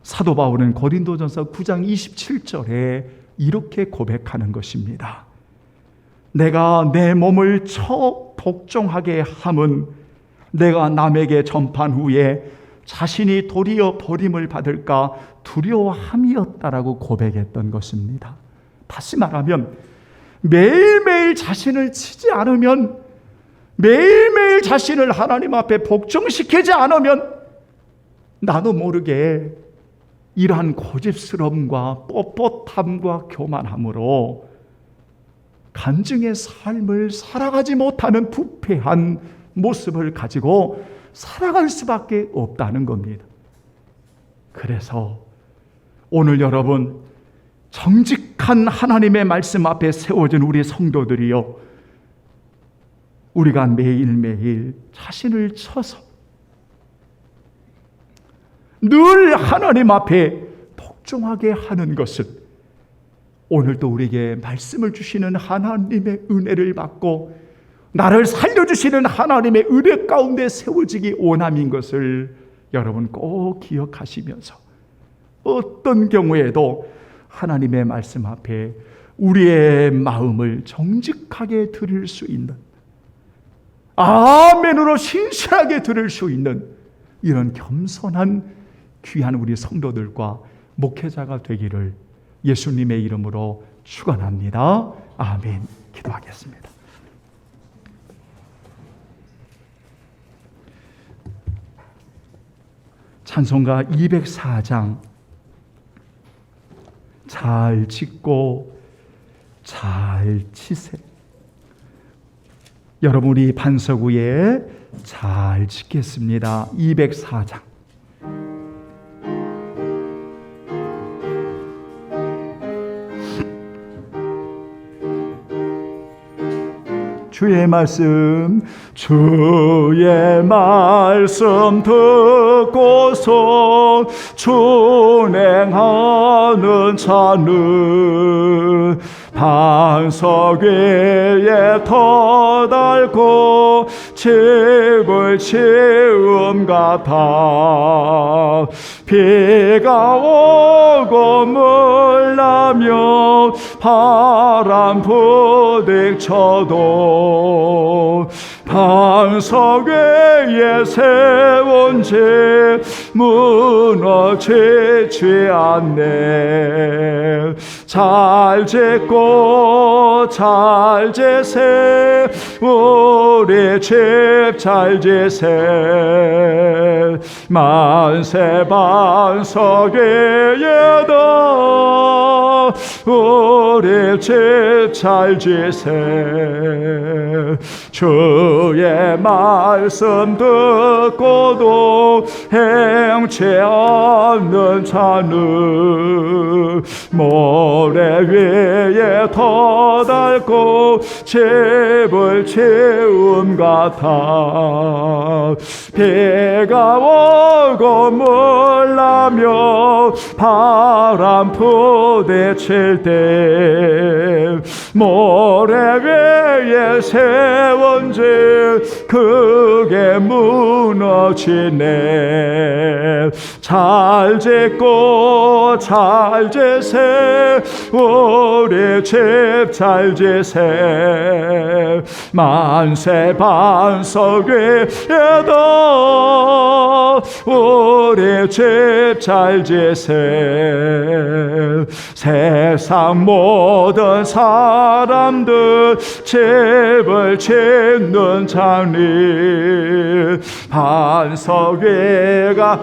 사도 바울은 고린도전서 9장 27절에 이렇게 고백하는 것입니다. 내가 내 몸을 복종하게 함은 내가 남에게 전판 후에 자신이 도리어 버림을 받을까 두려워함이었다라고 고백했던 것입니다. 다시 말하면 매일매일 자신을 치지 않으면, 매일매일 자신을 하나님 앞에 복종시키지 않으면 나도 모르게 이러한 고집스러움과 뻣뻣함과 교만함으로 간증의 삶을 살아가지 못하는 부패한 모습을 가지고 살아갈 수밖에 없다는 겁니다. 그래서 오늘 여러분 정직한 하나님의 말씀 앞에 세워진 우리 성도들이요, 우리가 매일매일 자신을 쳐서 늘 하나님 앞에 복종하게 하는 것은 오늘도 우리에게 말씀을 주시는 하나님의 은혜를 받고 나를 살려주시는 하나님의 은혜 가운데 세워지기 원함인 것을 여러분 꼭 기억하시면서 어떤 경우에도 하나님의 말씀 앞에 우리의 마음을 정직하게 드릴 수 있는, 아멘으로 신실하게 드릴 수 있는 이런 겸손한 귀한 우리 성도들과 목회자가 되기를 예수님의 이름으로 축원합니다. 아멘. 기도하겠습니다. 찬송가 204장 잘 짓고 잘 치세. 여러분이 반석 위에 잘 짓겠습니다. 204장. 주의 말씀 듣고서 준행하는 자는 반석 위에 터달고 집을 지음 같아 비가 오고 물나며 바람 부딪혀도 반석 위에 세운 집 무너지지 않네. 잘 짓고 잘 지세 우리 집 잘 지세 만세 반석 위에다 우리 집 잘 지세 주의 말씀 듣고도 행치 않는 자는 모래 위에 터달고 집을 지음 같아 비가 오고 물나며 바람 부딪힐 때 모래 위에 세운 집 그게 무너지네. 잘 짓고 잘 지세 우리 집 잘 지세 만세 반석 위에다 우리 집 잘 지세 세상 모든 사람들 집을 짓는 자니 반석 위가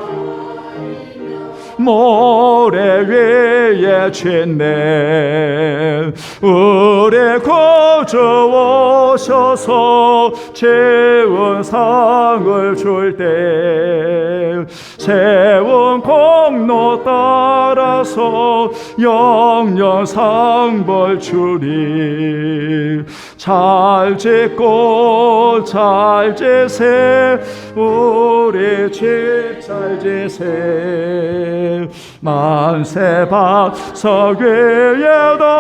모래 위에 짓네. 우리 구주 오셔서 채운 상을 줄 때 세운 공로 따라서 영영 상벌 주리. 잘 짓고 잘 지세 우리 집 잘 지세 만세 반석 위에다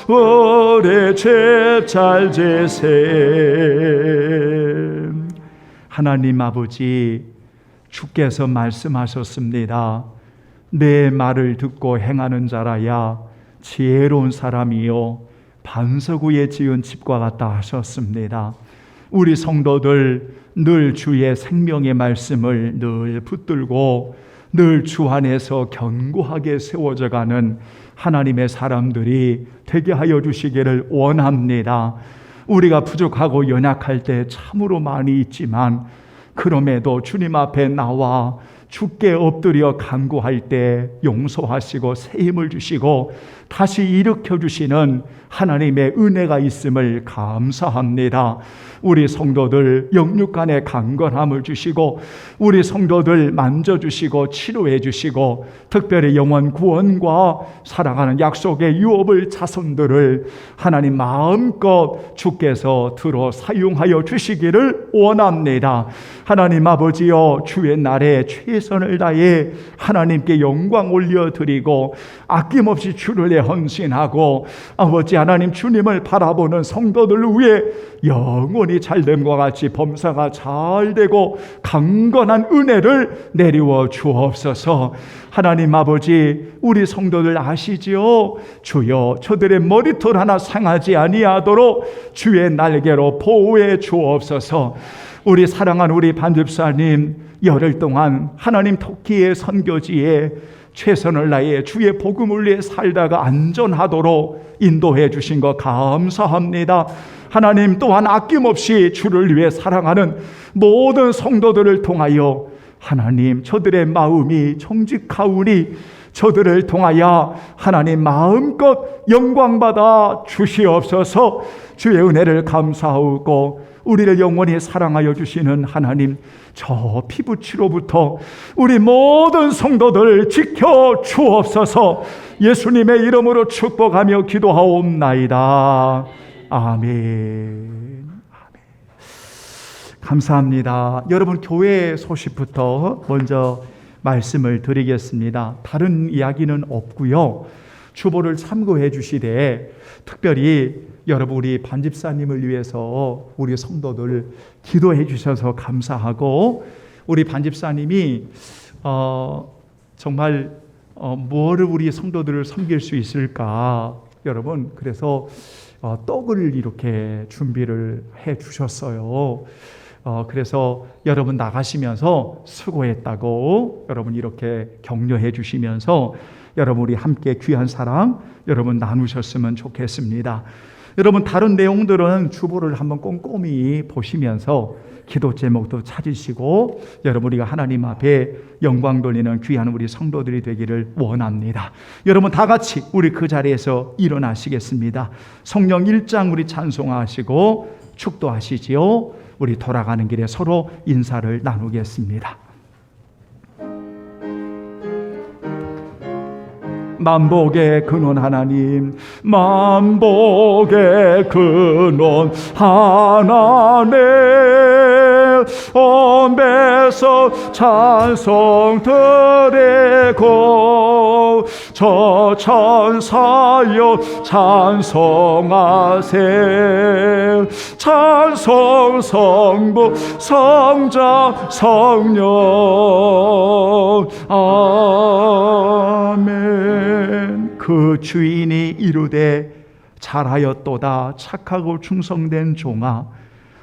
우리 집 잘 지세. 하나님 아버지, 주께서 말씀하셨습니다. 내 말을 듣고 행하는 자라야 지혜로운 사람이요 반석 위에 지은 집과 같다 하셨습니다. 우리 성도들 늘 주의 생명의 말씀을 늘 붙들고 늘 주 안에서 견고하게 세워져가는 하나님의 사람들이 되게 하여 주시기를 원합니다. 우리가 부족하고 연약할 때 참으로 많이 있지만 그럼에도 주님 앞에 나와 주께 엎드려 간구할 때 용서하시고 새 힘을 주시고 다시 일으켜 주시는 하나님의 은혜가 있음을 감사합니다. 우리 성도들 영육간의 강건함을 주시고 우리 성도들 만져주시고 치료해 주시고 특별히 영원 구원과 사랑하는 약속의 유업을 자손들을 하나님 마음껏 주께서 들어 사용하여 주시기를 원합니다. 하나님 아버지여, 주의 날에 최선을 다해 하나님께 영광 올려드리고 아낌없이 주를 위해 헌신하고 아버지 하나님 주님을 바라보는 성도들 위해 영원히 잘됨과 같이 범사가 잘 되고 강건한 은혜를 내리워 주옵소서. 하나님 아버지, 우리 성도들 아시지요? 주여, 저들의 머리털 하나 상하지 아니하도록 주의 날개로 보호해 주옵소서. 우리 사랑하는 우리 반집사님, 열흘 동안 하나님 터키의 선교지에 최선을 다해 주의 복음을 위해 살다가 안전하도록 인도해 주신 것 감사합니다. 하나님 또한 아낌없이 주를 위해 사랑하는 모든 성도들을 통하여 하나님 저들의 마음이 정직하오니 저들을 통하여 하나님 마음껏 영광받아 주시옵소서. 주의 은혜를 감사하고 우리를 영원히 사랑하여 주시는 하나님, 저 피부치로부터 우리 모든 성도들 지켜 주옵소서. 예수님의 이름으로 축복하며 기도하옵나이다. 아멘. 감사합니다. 여러분, 교회 소식부터 먼저 말씀을 드리겠습니다. 다른 이야기는 없고요. 주보를 참고해 주시되 특별히 여러분 우리 반집사님을 위해서 우리 성도들 기도해 주셔서 감사하고, 우리 반집사님이 정말 뭐를 우리 성도들을 섬길 수 있을까, 여러분 그래서 떡을 이렇게 준비를 해 주셨어요. 그래서 여러분 나가시면서 수고했다고 여러분 이렇게 격려해 주시면서 여러분 우리 함께 귀한 사랑 여러분 나누셨으면 좋겠습니다. 여러분 다른 내용들은 주보를 한번 꼼꼼히 보시면서 기도 제목도 찾으시고 여러분 우리가 하나님 앞에 영광 돌리는 귀한 우리 성도들이 되기를 원합니다. 여러분 다 같이 우리 그 자리에서 일어나시겠습니다. 성령 1장 우리 찬송하시고 축도하시지요. 우리 돌아가는 길에 서로 인사를 나누겠습니다. 만복의 근원 하나님, 만복의 근원 하나님, 엄배서 찬송 드리고 저 천사여 찬송하세. 찬송 성부 성자 성령 아멘. 그 주인이 이르되 잘하였도다 착하고 충성된 종아,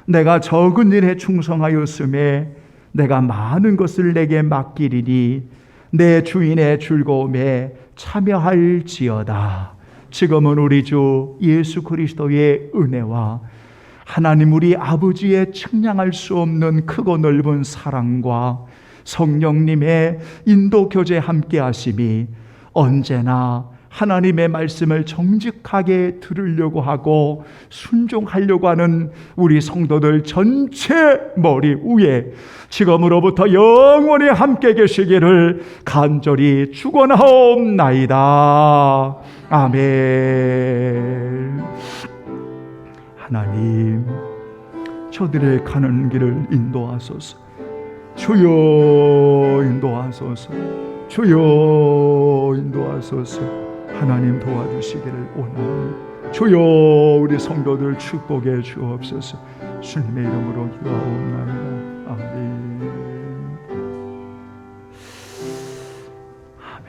내가 적은 일에 충성하였음에 내가 많은 것을 내게 맡기리니 내 주인의 즐거움에 참여할지어다. 지금은 우리 주 예수 그리스도의 은혜와 하나님 우리 아버지의 측량할 수 없는 크고 넓은 사랑과 성령님의 인도 교제 함께 하심이 언제나 하나님의 말씀을 정직하게 들으려고 하고 순종하려고 하는 우리 성도들 전체 머리 위에 지금으로부터 영원히 함께 계시기를 간절히 축원하옵나이다. 아멘. 하나님, 저들의 가는 길을 인도하소서. 주여 인도하소서. 주여 인도하소서. 하나님 도와주시기를 원합니다. 주여 우리 성도들 축복해 주옵소서. 주님의 이름으로 기도하옵나이다. 아멘. 아멘.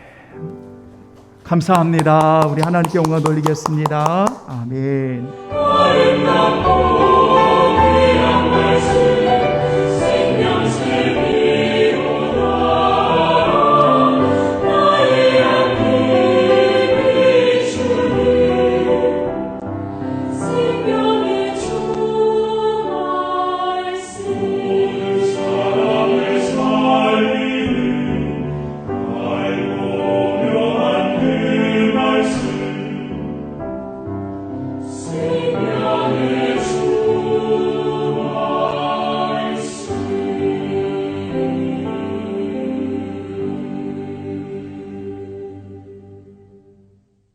감사합니다. 우리 하나님께 영광 돌리겠습니다. 아멘.